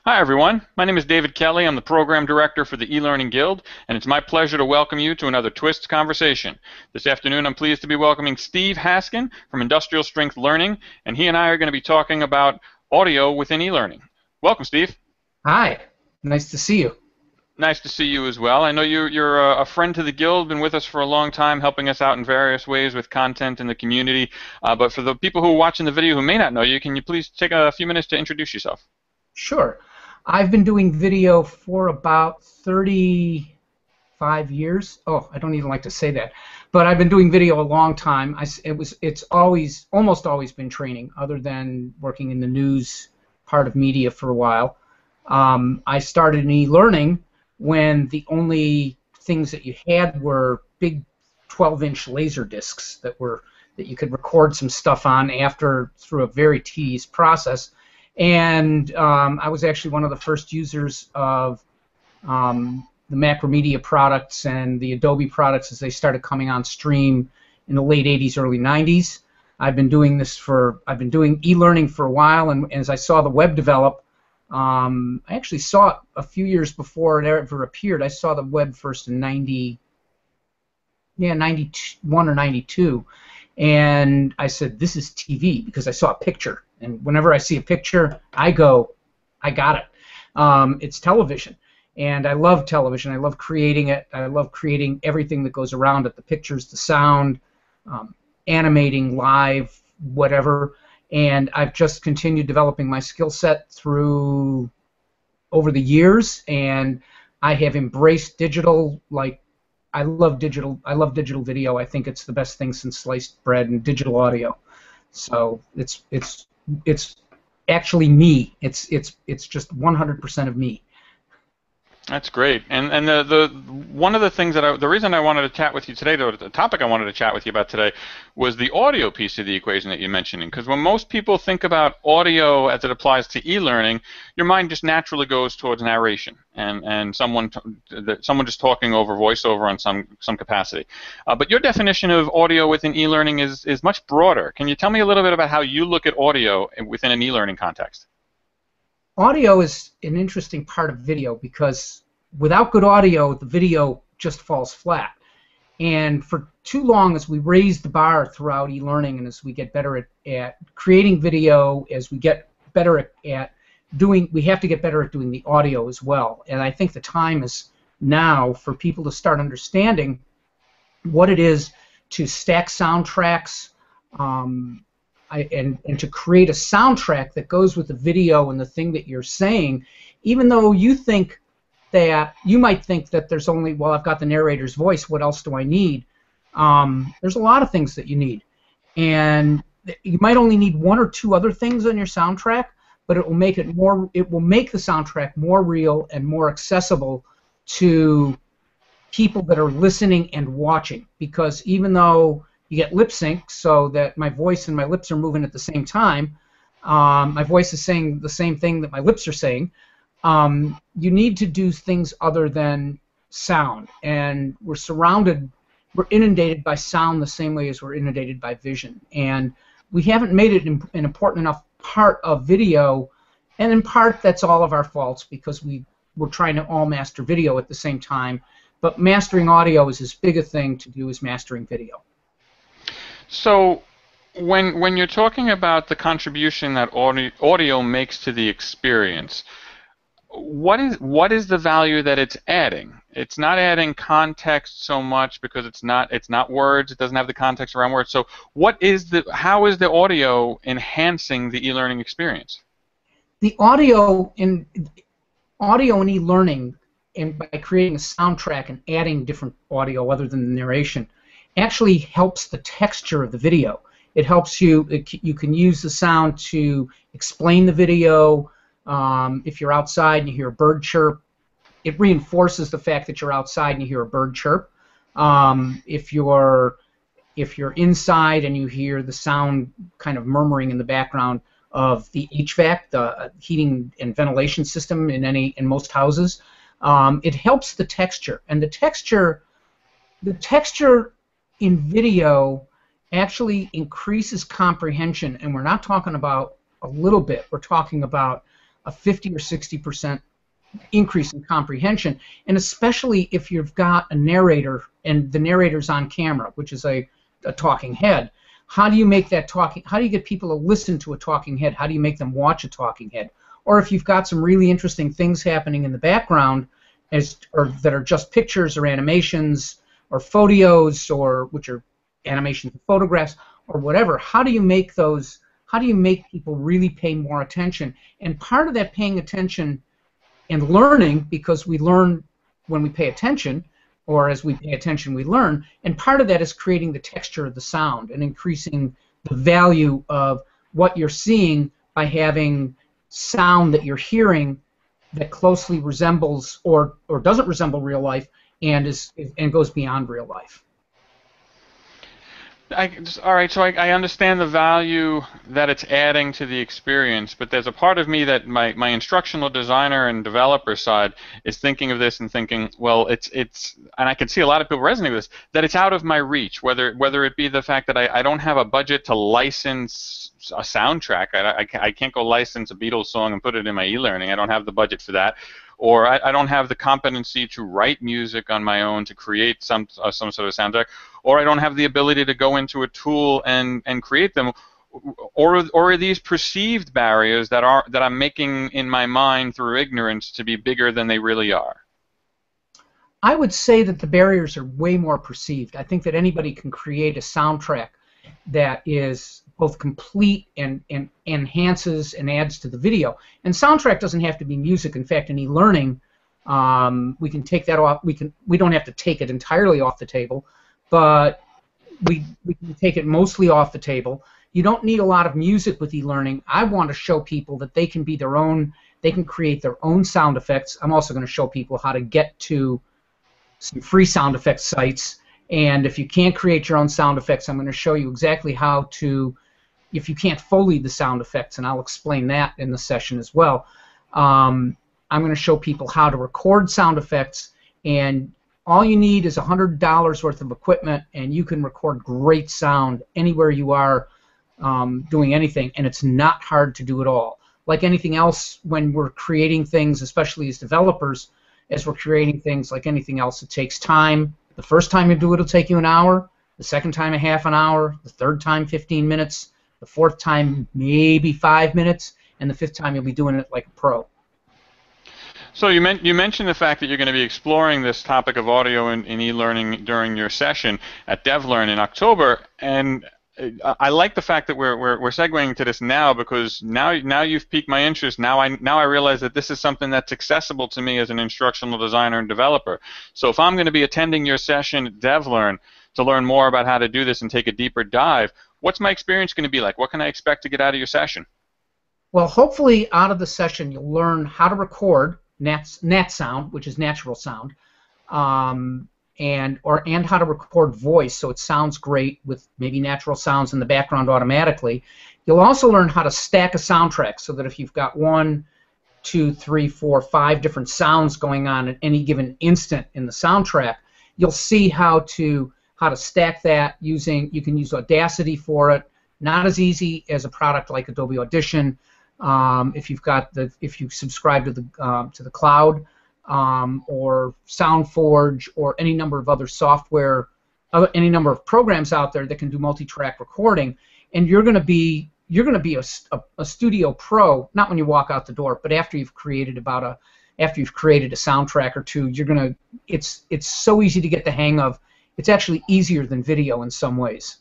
Hi, everyone. My name is David Kelly. I'm the Program Director for the eLearning Guild, and it's my pleasure to welcome you to another Twist Conversation. This afternoon, I'm pleased to be welcoming Steve Haskin from Industrial Strength Learning, and he and I are going to be talking about audio within eLearning. Welcome, Steve. Hi, nice to see you. Nice to see you as well. I know you're a friend to the Guild, been with us for a long time, helping us out in various ways with content in the community. But for the people who are watching the video who may not know you, can you please take a few minutes to introduce yourself? Sure. I've been doing video for about 35 years. Oh, I don't even like to say that. But I've been doing video a long time. It's almost always been training, other than working in the news part of media for a while. I started in e-learning when the only things that you had were big 12-inch laser discs that you could record some stuff on through a very tedious process. And I was actually one of the first users of the Macromedia products and the Adobe products as they started coming on stream in the late 80s, early 90s. I've been doing e-learning for a while, and as I saw the web develop, I actually saw it a few years before it ever appeared. I saw the web first in 91 or 92, and I said, this is TV, because I saw a picture. And whenever I see a picture, I go, I got it. It's television. And I love television. I love creating it. I love creating everything that goes around it, the pictures, the sound, animating, live, whatever. And I've just continued developing my skill set over the years. And I have embraced digital. I love digital video. I think it's the best thing since sliced bread and digital audio. So it's actually me. It's just 100% of me. That's great. And the one of the things the reason I wanted to chat with you today, the topic I wanted to chat with you about today, was the audio piece of the equation that you're mentioning. Because when most people think about audio as it applies to e-learning, your mind just naturally goes towards narration and someone just talking over voiceover on some capacity. But your definition of audio within e-learning is much broader. Can you tell me a little bit about how you look at audio within an e-learning context? Audio is an interesting part of video because without good audio, the video just falls flat. And for too long, as we raise the bar throughout e-learning and as we get better at creating video, as we get better at doing, we have to get better at doing the audio as well. And I think the time is now for people to start understanding what it is to stack soundtracks, and to create a soundtrack that goes with the video and the thing that you're saying, even though you might think that there's only, well, I've got the narrator's voice, what else do I need? There's a lot of things that you need. And you might only need one or two other things on your soundtrack, but it will make the soundtrack more real and more accessible to people that are listening and watching. Because even though you get lip sync, so that my voice and my lips are moving at the same time. My voice is saying the same thing that my lips are saying. You need to do things other than sound, and we're inundated by sound the same way as we're inundated by vision, and we haven't made it an important enough part of video, and in part that's all of our faults because we're trying to all master video at the same time, but mastering audio is as big a thing to do as mastering video. So when you're talking about the contribution that audio makes to the experience, what is the value that it's adding? It's not adding context so much because it's not words. It doesn't have the context around words. So how is the audio enhancing the e-learning experience? The audio in e-learning, and by creating a soundtrack and adding different audio other than the narration, actually helps the texture of the video. It helps you can use the sound to explain the video. If you're outside and you hear a bird chirp, it reinforces the fact that you're outside and you hear a bird chirp. If you're inside and you hear the sound kind of murmuring in the background of the HVAC, the heating and ventilation system in most houses, it helps the texture. And the texture in video actually increases comprehension, and we're not talking about a little bit. We're talking about a 50 or 60% increase in comprehension, and especially if you've got a narrator and the narrator's on camera, which is a talking head. How do you make that talking? How do you get people to listen to a talking head? How do you make them watch a talking head? Or if you've got some really interesting things happening in the background, or that are just pictures or animations or photos, or which are animations and photographs or whatever, how do you make those? How do you make people really pay more attention? And part of that paying attention and learning, because we learn when we pay attention, or as we pay attention we learn, and part of that is creating the texture of the sound and increasing the value of what you're seeing by having sound that you're hearing that closely resembles or doesn't resemble real life and goes beyond real life. All right, so I understand the value that it's adding to the experience, but there's a part of me that my instructional designer and developer side is thinking of this and thinking, well, it's and I can see a lot of people resonate with this, that it's out of my reach, whether it be the fact that I don't have a budget to license a soundtrack. I can't go license a Beatles song and put it in my e-learning. I don't have the budget for that. Or I don't have the competency to write music on my own to create some sort of soundtrack, or I don't have the ability to go into a tool and create them, or are these perceived barriers that I'm making in my mind through ignorance to be bigger than they really are? I would say that the barriers are way more perceived. I think that anybody can create a soundtrack that is both complete and enhances and adds to the video. And soundtrack doesn't have to be music. In fact, in e-learning, we can take that off. We don't have to take it entirely off the table, but we can take it mostly off the table. You don't need a lot of music with e-learning. I want to show people that they can be their own. They can create their own sound effects. I'm also going to show people how to get to some free sound effects sites. And if you can't create your own sound effects, I'm going to show you exactly how to, if you can't Foley the sound effects, and I'll explain that in the session as well. I'm going to show people how to record sound effects, and all you need is $100 worth of equipment, and you can record great sound anywhere you are doing anything, and it's not hard to do at all. Like anything else, when we're creating things, especially as developers, as we're creating things like anything else, it takes time. The first time you do it, it'll take you an hour. The second time, a half an hour. The third time, 15 minutes. The fourth time, maybe 5 minutes. And the fifth time, you'll be doing it like a pro. So you mentioned the fact that you're going to be exploring this topic of audio in e-learning during your session at DevLearn in October, and I like the fact that we're segueing to this now, because now you've piqued my interest. Now I realize that this is something that's accessible to me as an instructional designer and developer. So if I'm going to be attending your session at DevLearn to learn more about how to do this and take a deeper dive, what's my experience going to be like? What can I expect to get out of your session? Well, hopefully out of the session you'll learn how to record nat sound, which is natural sound, and how to record voice so it sounds great with maybe natural sounds in the background automatically. You'll also learn how to stack a soundtrack so that if you've got 1, 2, 3, 4, 5 different sounds going on at any given instant in the soundtrack, you'll see how to stack that using, you can use Audacity for it. Not as easy as a product like Adobe Audition. If you subscribe to the cloud, or SoundForge, or any number of other software, any number of programs out there that can do multi-track recording, and you're going to be a studio pro, not when you walk out the door, but after you've created a soundtrack or two. It's so easy to get the hang of. It's actually easier than video in some ways.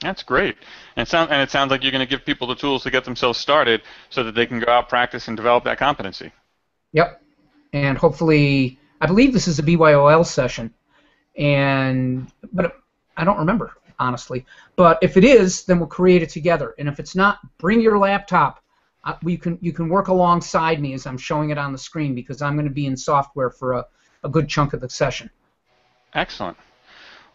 That's great. And it sounds like you're going to give people the tools to get themselves started so that they can go out, practice, and develop that competency. Yep. And hopefully, I believe this is a BYOL session, but I don't remember, honestly. But if it is, then we'll create it together. And if it's not, bring your laptop. You can work alongside me as I'm showing it on the screen, because I'm going to be in software for a good chunk of the session. Excellent.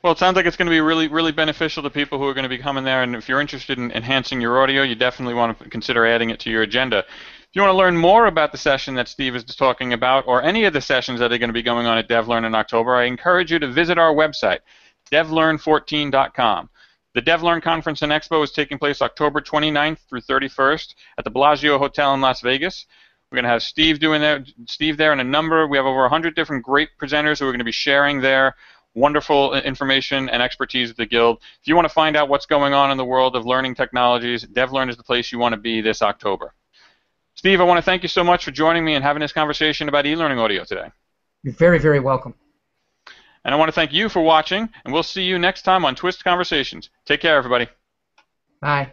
Well, it sounds like it's going to be really, really beneficial to people who are going to be coming there, and if you're interested in enhancing your audio, you definitely want to consider adding it to your agenda. If you want to learn more about the session that Steve is talking about, or any of the sessions that are going to be going on at DevLearn in October, I encourage you to visit our website, devlearn14.com. The DevLearn Conference and Expo is taking place October 29th through 31st at the Bellagio Hotel in Las Vegas. We're going to have Steve there, and a number. We have over 100 different great presenters who are going to be sharing their wonderful information and expertise at the Guild. If you want to find out what's going on in the world of learning technologies, DevLearn is the place you want to be this October. Steve, I want to thank you so much for joining me and having this conversation about e-learning audio today. You're very, very welcome. And I want to thank you for watching, and we'll see you next time on Twist Conversations. Take care, everybody. Bye.